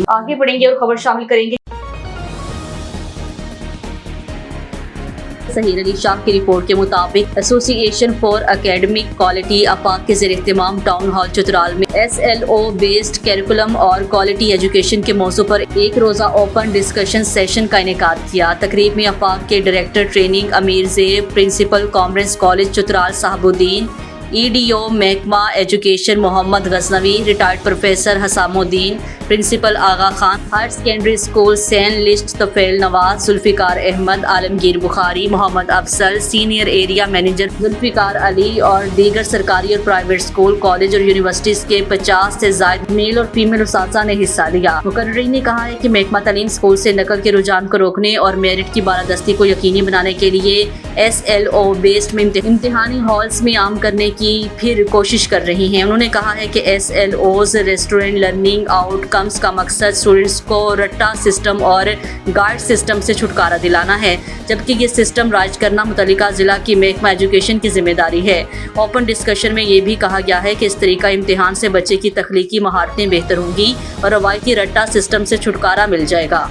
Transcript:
आगे बढ़ेंगे और खबर शामिल करेंगे। सहीर अली शाह की रिपोर्ट के मुताबिक एसोसिएशन फॉर एकेडमिक क्वालिटी अपाक के ज़ेर एहतमाम टाउन हॉल चतराल में SLO बेस्ड कैरिकुलम और क्वालिटी एजुकेशन के मौजू पर एक रोज़ा ओपन डिस्कशन सेशन का इनेकाद किया। तकरीब में अपाक के director training Amir Zeb, principal commerce college Chitral Shahabuddin, EDO महकमा education Mohammad Ghaznavi, retired professor Hisamuddin, principal Aga Khan, higher secondary school सैन लिस्ट Tufail Nawaz, Zulfiqar Ahmed, Alamgir Bukhari, Mohammad Afzal, senior area manager Zulfiqar Ali और दीगर सरकारी और प्राइवेट स्कूल, कॉलेज और यूनिवर्सिटीज़ के 50 से ज़ायद मेल और फीमेल उस्ताज़ा ने हिस्सा लिया। मुकर्रिरीन ने कहा है कि महकमा तालीम स्कूल से नकल के रुझान को रोकने और मेरिट की बालादस्ती को यकीनी बनाने के लिए SLO बेस्ड में इम्तिहानी हॉल्स में आम करने की फिर कोशिश कर रही हैं। उन्होंने कहा है कि SLOs रेस्टोरेंट लर्निंग आउटकम्स का मकसद स्टूडेंट्स को रट्टा सिस्टम और गाइड सिस्टम से छुटकारा दिलाना है, जबकि ये सिस्टम राइज करना मुतल्लिका ज़िला की महकमा एजुकेशन की जिम्मेदारी है। ओपन डिस्कशन में ये भी कहा गया है कि इस तरीका इम्तिहान से बच्चे की तख्लीकी महारतें बेहतर होंगी और रवायती रट्टा सिस्टम से छुटकारा मिल जाएगा।